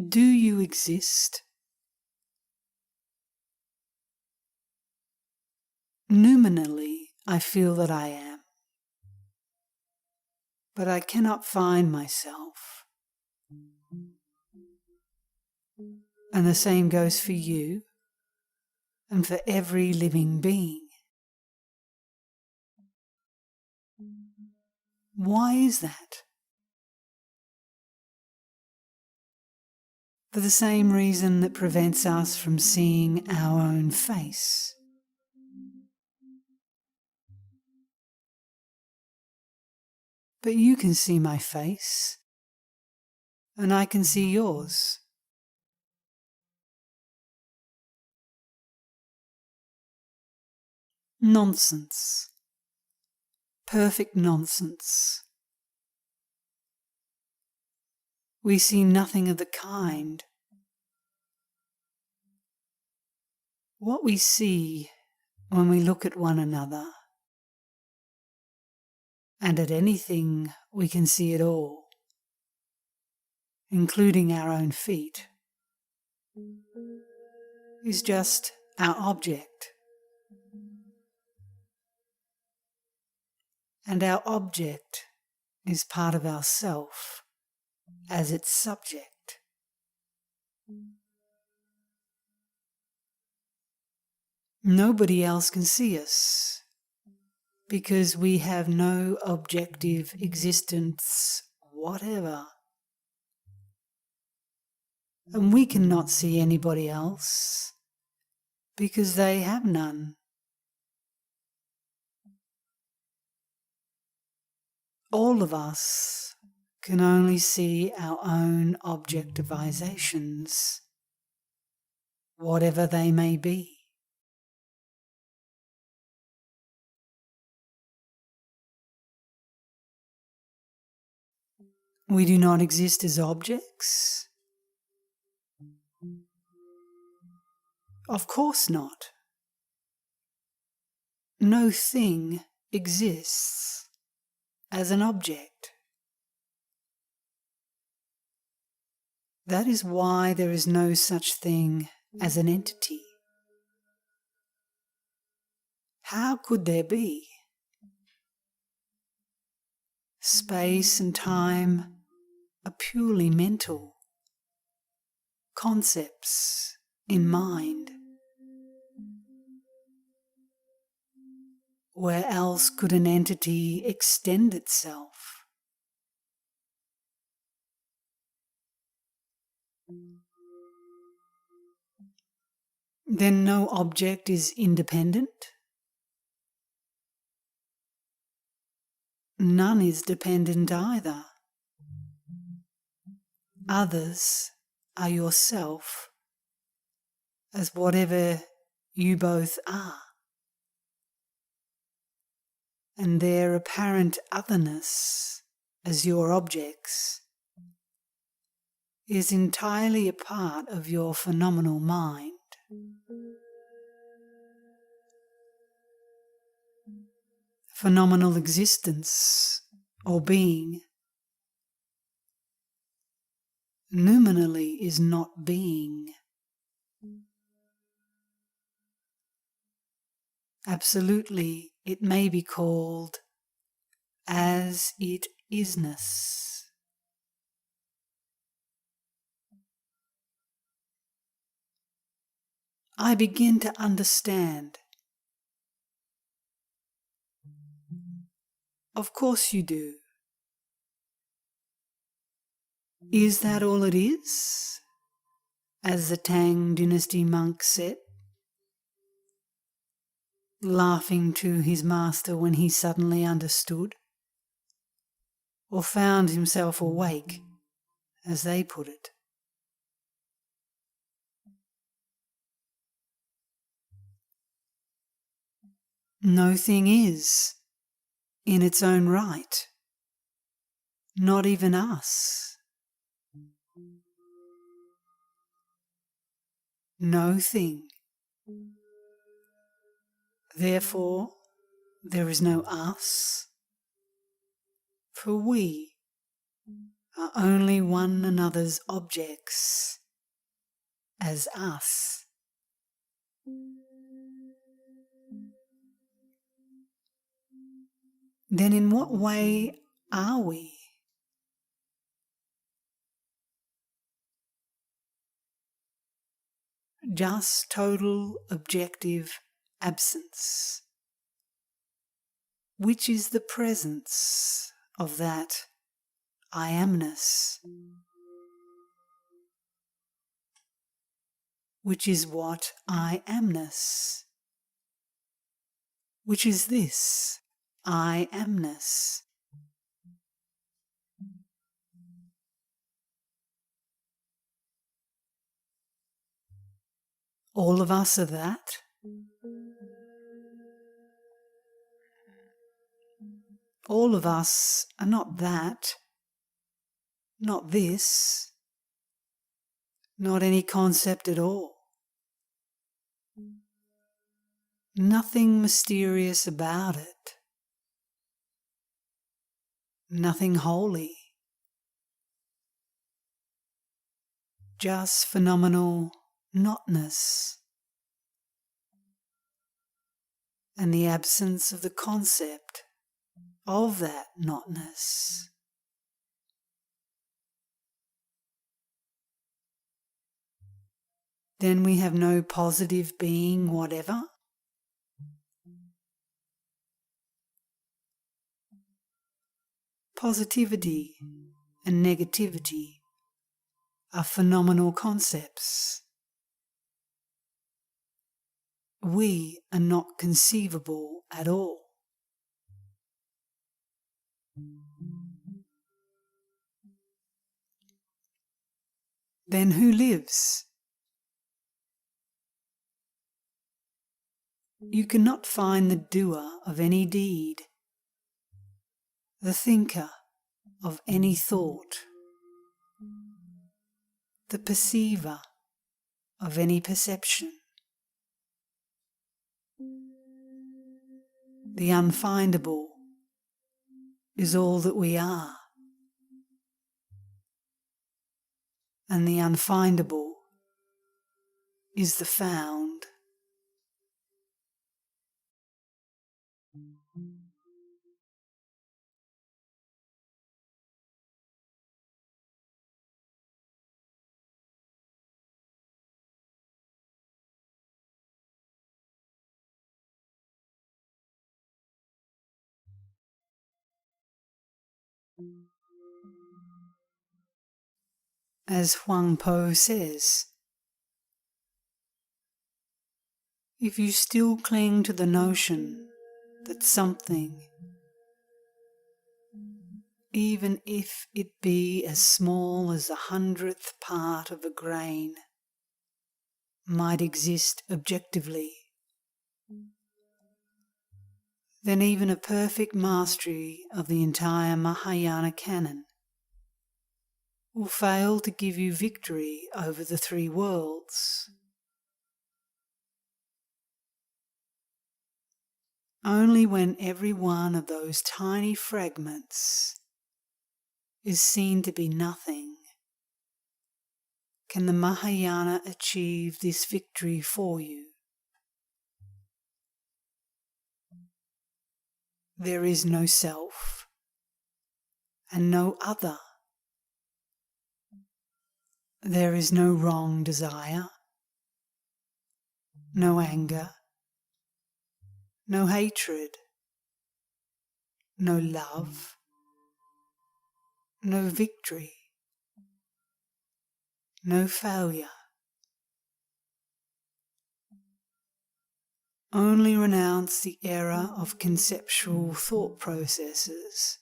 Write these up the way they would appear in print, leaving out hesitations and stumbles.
Do you exist? Nominally, I feel that I am, but I cannot find myself. And the same goes for you and for every living being. Why is that? For the same reason that prevents us from seeing our own face. But you can see my face, and I can see yours. Nonsense. Perfect nonsense. We see nothing of the kind. What we see when we look at one another, and at anything we can see it all, including our own feet, is just our object. And our object is part of ourself as its subject. Nobody else can see us because we have no objective existence whatever. And we cannot see anybody else because they have none. All of us can only see our own objectivizations, whatever they may be. We do not exist as objects. Of course not. No thing exists as an object. That is why there is no such thing as an entity. How could there be? Space and time are purely mental concepts in mind. Where else could an entity extend itself? Then no object is independent? None is dependent either. Others are yourself as whatever you both are. And their apparent otherness as your objects is entirely a part of your phenomenal mind. Phenomenal existence or being nominally is not being. Absolutely, it may be called as it isness. I begin to understand. Of course you do. Is that all it is? As the Tang dynasty monk said, laughing to his master when he suddenly understood, or found himself awake, as they put it. No thing is, in its own right, not even us. No thing. Therefore, there is no us, for we are only one another's objects, as us. Then in what way are we? Just total objective absence, which is the presence of that I amness, which is what I amness, which is this I amness. All of us are that. All of us are not that, not this, not any concept at all. Nothing mysterious about it. Nothing holy. Just phenomenal notness. And the absence of the concept of that notness. Then we have no positive being whatever. Positivity and negativity are phenomenal concepts. We are not conceivable at all. Then who lives? You cannot find the doer of any deed, the thinker of any thought, the perceiver of any perception. The unfindable is all that we are, and the unfindable is the found. As Huang Po says, if you still cling to the notion that something, even if it be as small as the 100th part of a grain, might exist objectively, then even a perfect mastery of the entire Mahayana canon will fail to give you victory over the three worlds. Only when every one of those tiny fragments is seen to be nothing can the Mahayana achieve this victory for you. There is no self and no other. There is no wrong desire, no anger, no hatred, no love, no victory, no failure. Only renounce the error of conceptual thought processes,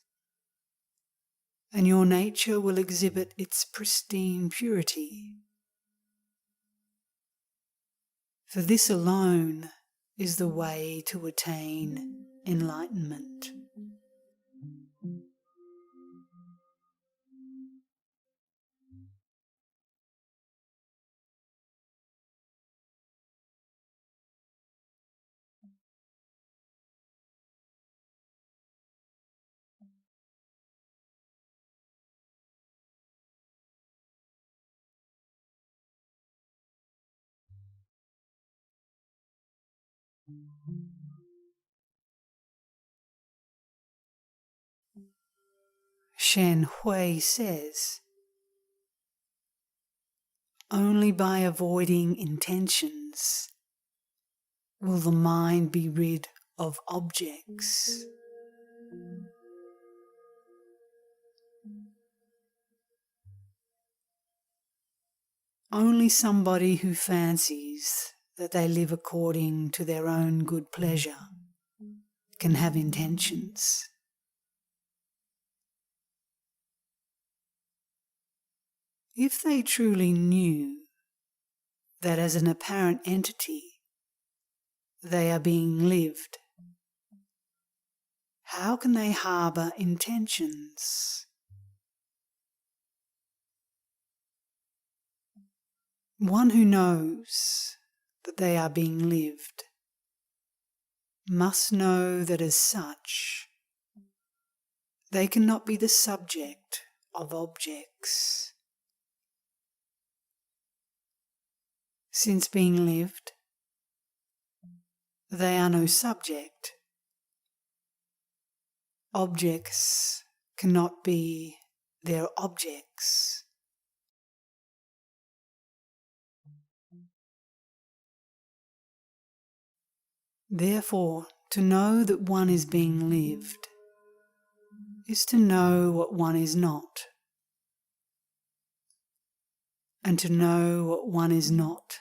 and your nature will exhibit its pristine purity. For this alone is the way to attain enlightenment. Shen Hui says, only by avoiding intentions will the mind be rid of objects. Only somebody who fancies that they live according to their own good pleasure can have intentions. If they truly knew that as an apparent entity they are being lived, how can they harbour intentions? One who knows that they are being lived must know that as such they cannot be the subject of objects. Since being lived, they are no subject. Objects cannot be their objects. Therefore, to know that one is being lived is to know what one is not. And to know what one is not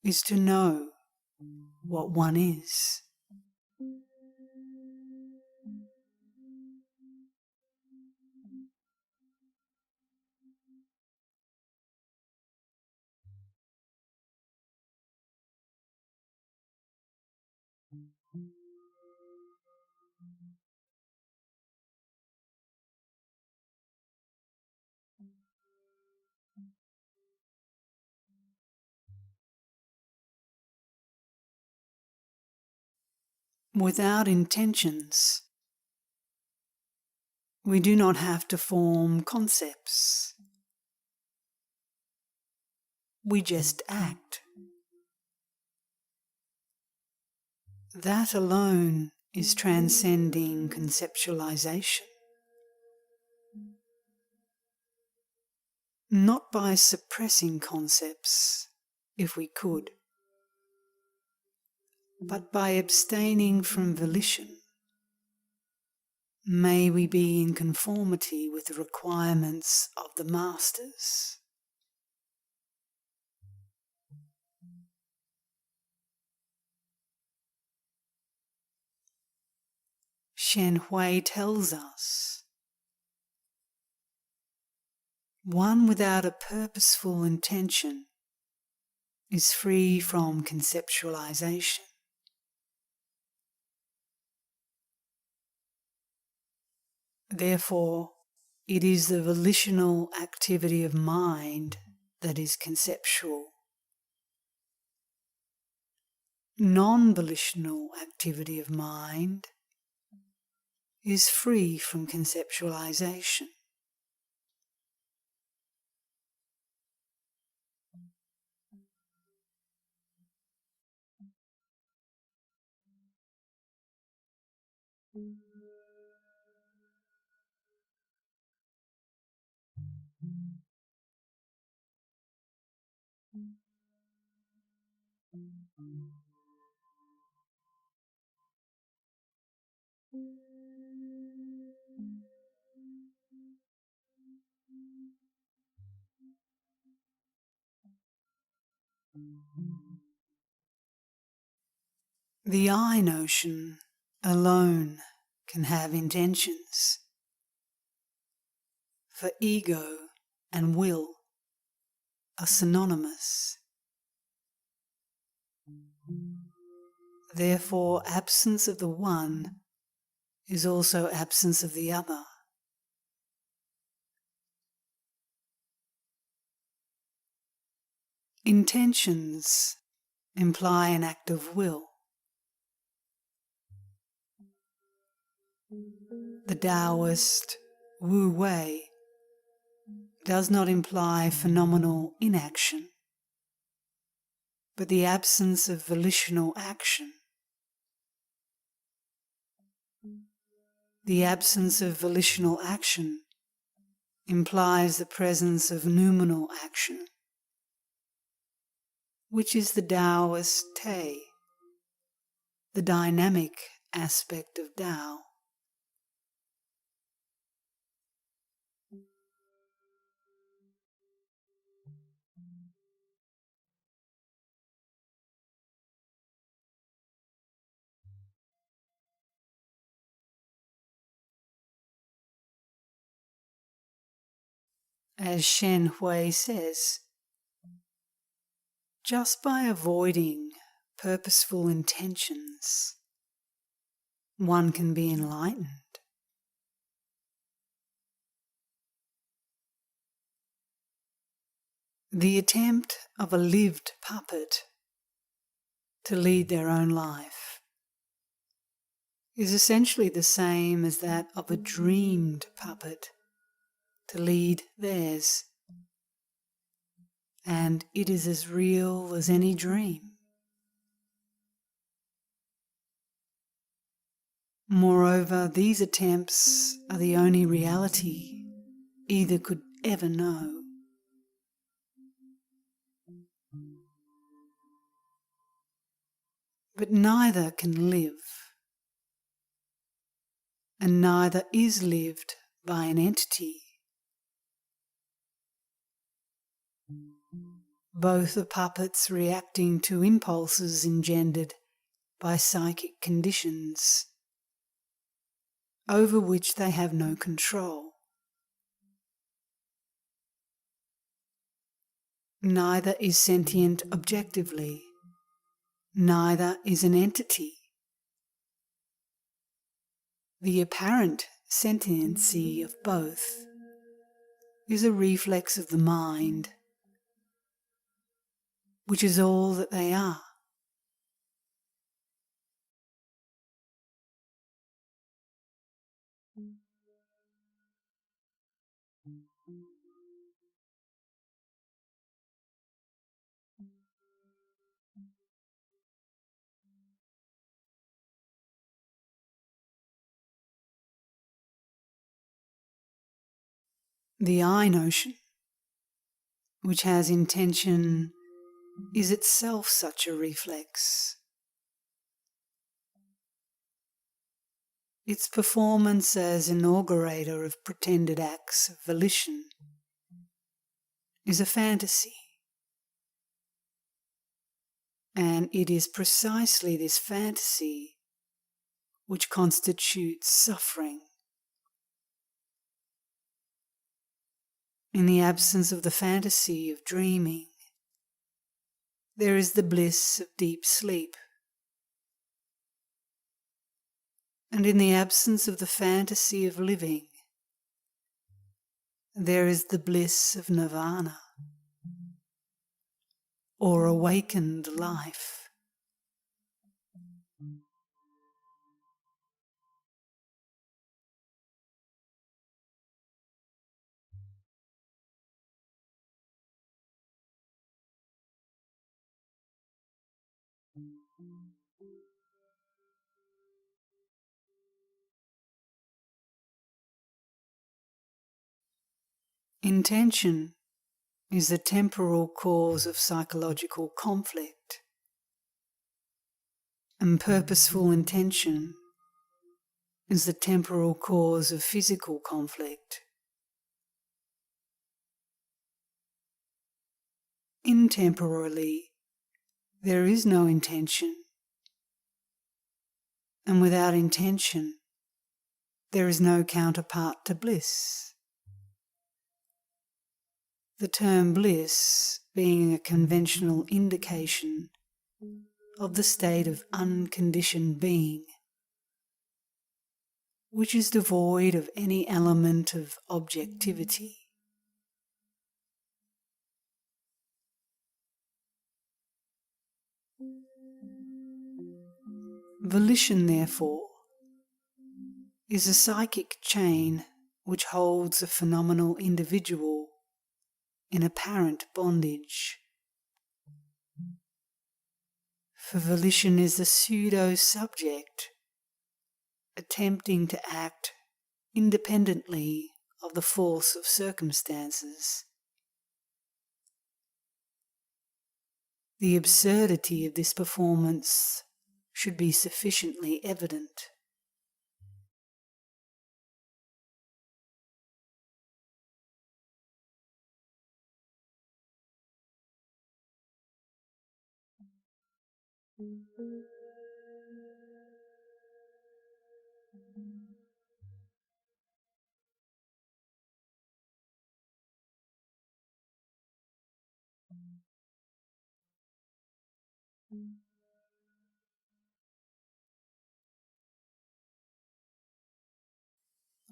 is to know what one is. Without intentions, we do not have to form concepts. We just act. That alone is transcending conceptualization. Not by suppressing concepts, if we could, but by abstaining from volition. May we be in conformity with the requirements of the Masters. Shen Hui tells us, one without a purposeful intention is free from conceptualization. Therefore, it is the volitional activity of mind that is conceptual. Non-volitional activity of mind is free from conceptualization. The I notion alone can have intentions, for ego and will are synonymous. Therefore, absence of the one is also absence of the other. Intentions imply an act of will. The Taoist Wu Wei does not imply phenomenal inaction, but the absence of volitional action. The absence of volitional action implies the presence of noumenal action, which is the Taoist Te, the dynamic aspect of Tao. As Shen Hui says, just by avoiding purposeful intentions, one can be enlightened. The attempt of a lived puppet to lead their own life is essentially the same as that of a dreamed puppet to lead theirs, and it is as real as any dream. Moreover, these attempts are the only reality either could ever know. But neither can live, and neither is lived by an entity. Both are puppets reacting to impulses engendered by psychic conditions, over which they have no control. Neither is sentient objectively, neither is an entity. The apparent sentiency of both is a reflex of the mind, which is all that they are. The I notion, which has intention, is itself such a reflex. Its performance as inaugurator of pretended acts of volition is a fantasy, and it is precisely this fantasy which constitutes suffering. In the absence of the fantasy of dreaming, there is the bliss of deep sleep. And in the absence of the fantasy of living, there is the bliss of nirvana, or awakened life. Intention is the temporal cause of psychological conflict, and purposeful intention is the temporal cause of physical conflict. Intemporally, there is no intention, and without intention, there is no counterpart to bliss. The term bliss being a conventional indication of the state of unconditioned being, which is devoid of any element of objectivity. Volition, therefore, is a psychic chain which holds a phenomenal individual in apparent bondage. For volition is the pseudo-subject attempting to act independently of the force of circumstances. The absurdity of this performance should be sufficiently evident.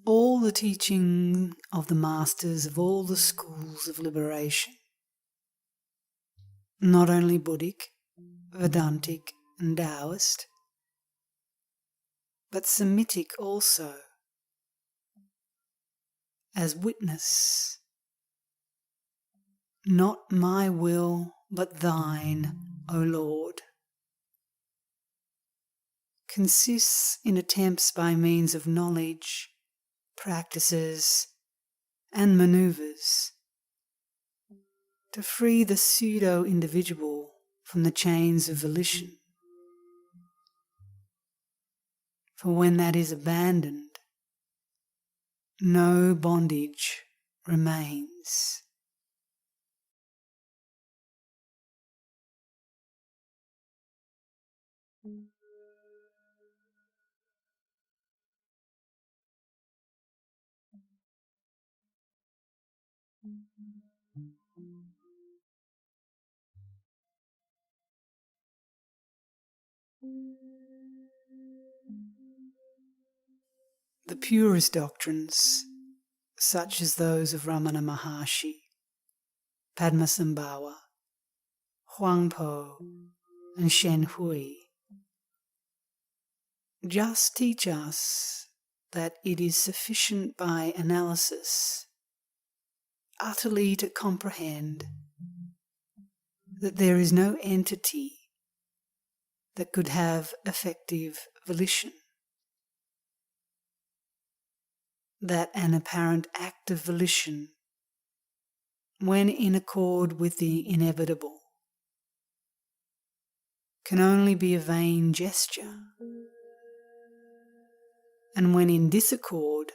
All the teaching of the masters of all the schools of liberation, not only Buddhic, Vedantic and Taoist, but Semitic also, as witness, not my will but thine, O Lord, consists in attempts by means of knowledge, practices and manoeuvres to free the pseudo-individual from the chains of volition. For when that is abandoned, no bondage remains. The purest doctrines, such as those of Ramana Maharshi, Padmasambhava, Huangpo, and Shen Hui, just teach us that it is sufficient by analysis utterly to comprehend that there is no entity that could have effective volition, that an apparent act of volition, when in accord with the inevitable, can only be a vain gesture, and when in disaccord,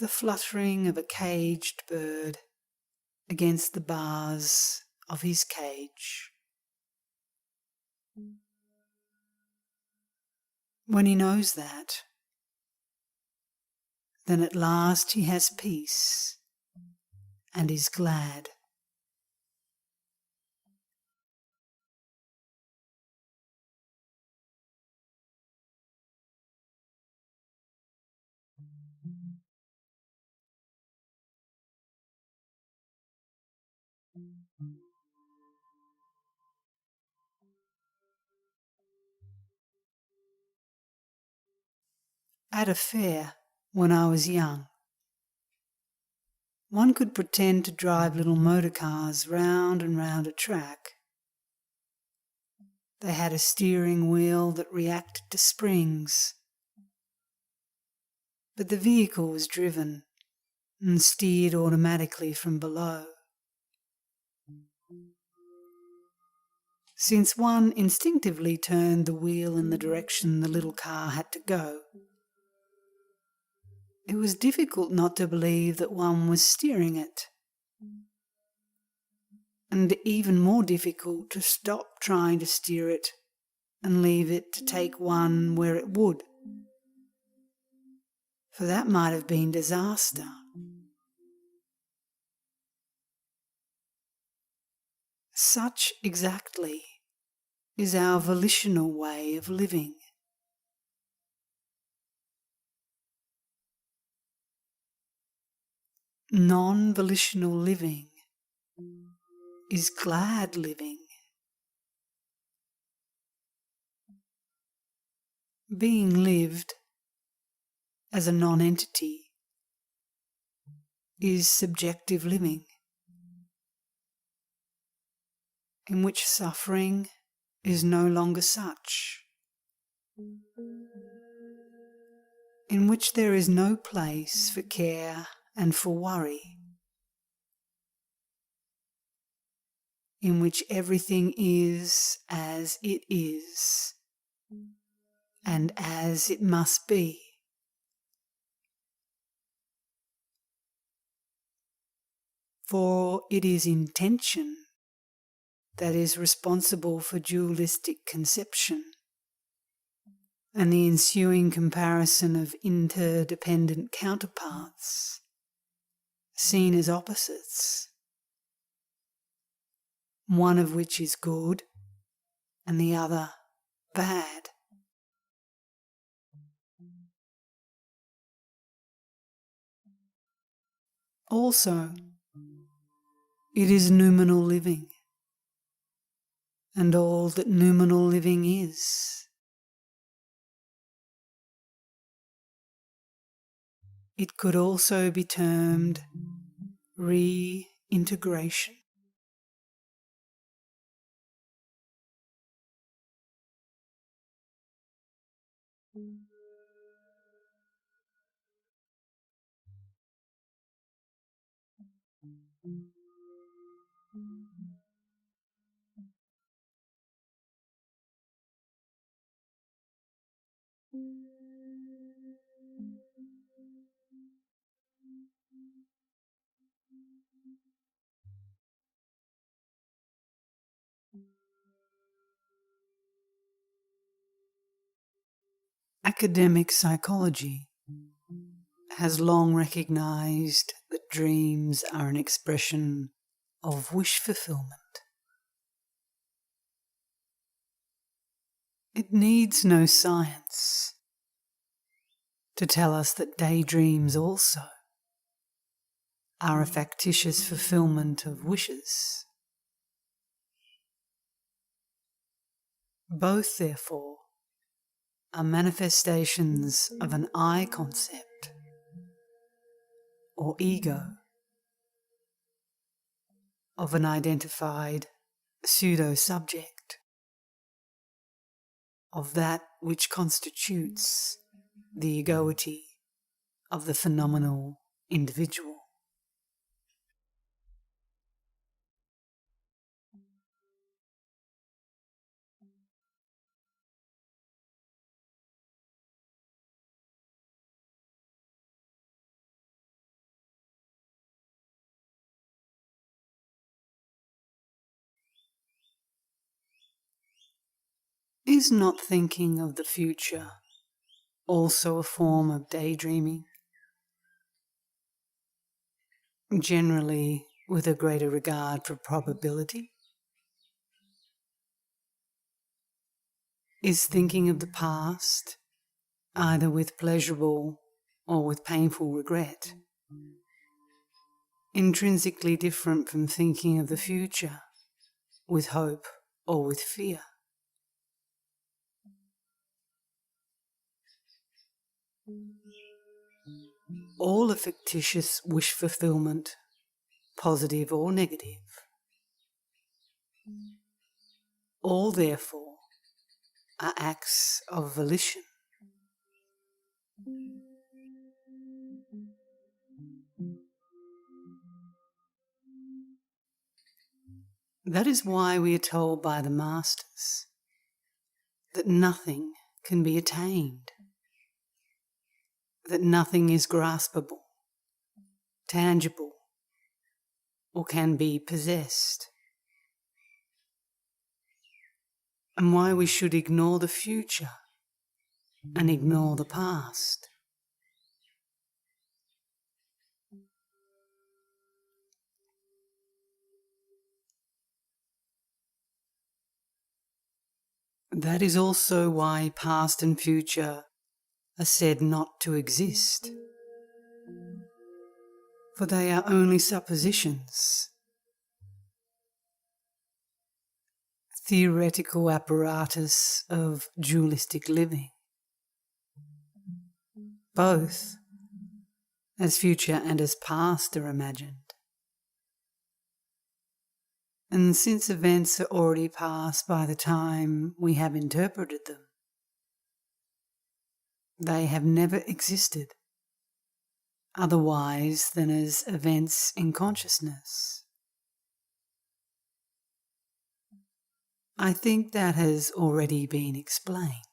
the fluttering of a caged bird against the bars of his cage. When he knows that, then at last he has peace and is glad. At a fair, when I was young, one could pretend to drive little motor cars round and round a track. They had a steering wheel that reacted to springs, but the vehicle was driven and steered automatically from below. Since one instinctively turned the wheel in the direction the little car had to go, it was difficult not to believe that one was steering it. and even more difficult to stop trying to steer it and leave it to take one where it would. For that might have been disaster. Such exactly is our volitional way of living. Non-volitional living is glad living. Being lived as a non-entity is subjective living, in which suffering is no longer such, in which there is no place for care and for worry, in which everything is as it is and as it must be. For it is intention that is responsible for dualistic conception and the ensuing comparison of interdependent counterparts seen as opposites, one of which is good and the other bad. Also, it is noumenal living, and all that noumenal living is. It could also be termed reintegration. Academic psychology has long recognized that dreams are an expression of wish fulfillment. It needs no science to tell us that daydreams also are a factitious fulfillment of wishes. Both, therefore, are manifestations of an I concept or ego, of an identified pseudo-subject, of that which constitutes the egoity of the phenomenal individual. Is not thinking of the future also a form of daydreaming? Generally with a greater regard for probability? Is thinking of the past, either with pleasurable or with painful regret, intrinsically different from thinking of the future with hope or with fear? All are fictitious wish fulfillment, positive or negative. All, therefore, are acts of volition. That is why we are told by the masters that nothing can be attained, that nothing is graspable, tangible, or can be possessed. and why we should ignore the future and ignore the past. That is also why past and future are said not to exist, for they are only suppositions, theoretical apparatus of dualistic living. Both as future and as past are imagined. And since events are already past by the time we have interpreted them, they have never existed otherwise than as events in consciousness. I think that has already been explained.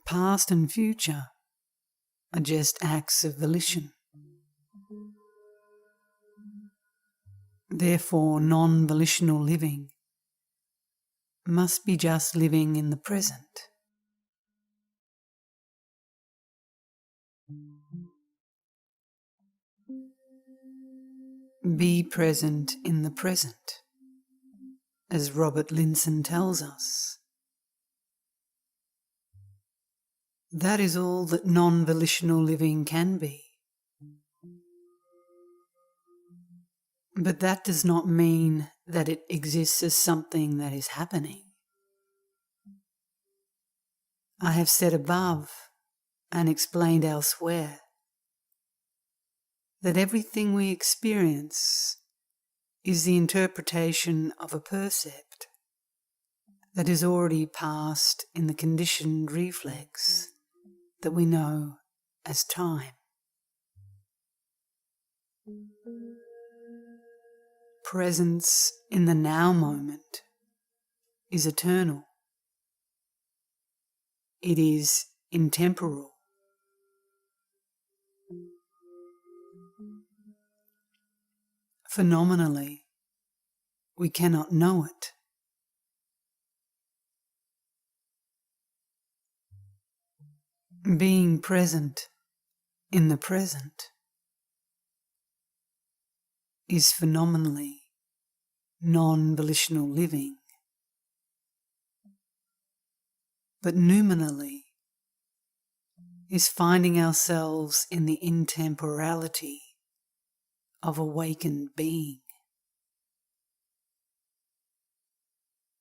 Past and future are just acts of volition. Therefore, non-volitional living must be just living in the present. Be present in the present, as Robert Linson tells us. That is all that non-volitional living can be. But that does not mean that it exists as something that is happening. I have said above and explained elsewhere that everything we experience is the interpretation of a percept that is already past in the conditioned reflex that we know as time. Presence in the now moment is eternal. It is intemporal. Phenomenally, we cannot know it. Being present in the present is phenomenally non-volitional living, but noumenally is finding ourselves in the intemporality of awakened being,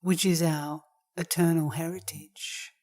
which is our eternal heritage.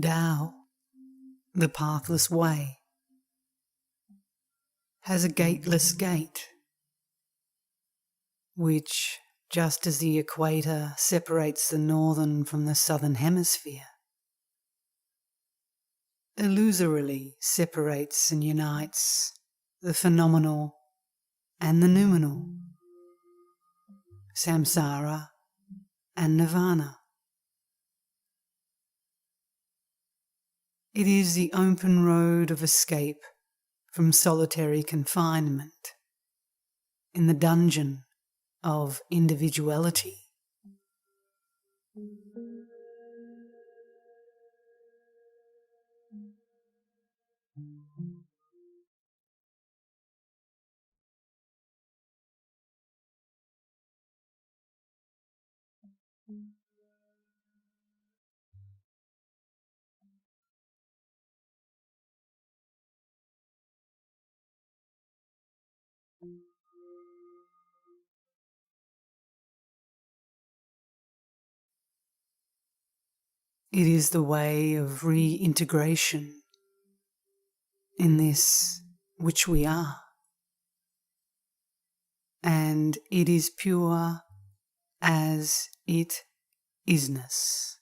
Tao, the pathless way, has a gateless gate, which, just as the equator separates the northern from the southern hemisphere, illusorily separates and unites the phenomenal and the noumenal, samsara and nirvana. It is the open road of escape from solitary confinement in the dungeon of individuality. It is the way of reintegration in this which we are. And it is pure as it isness.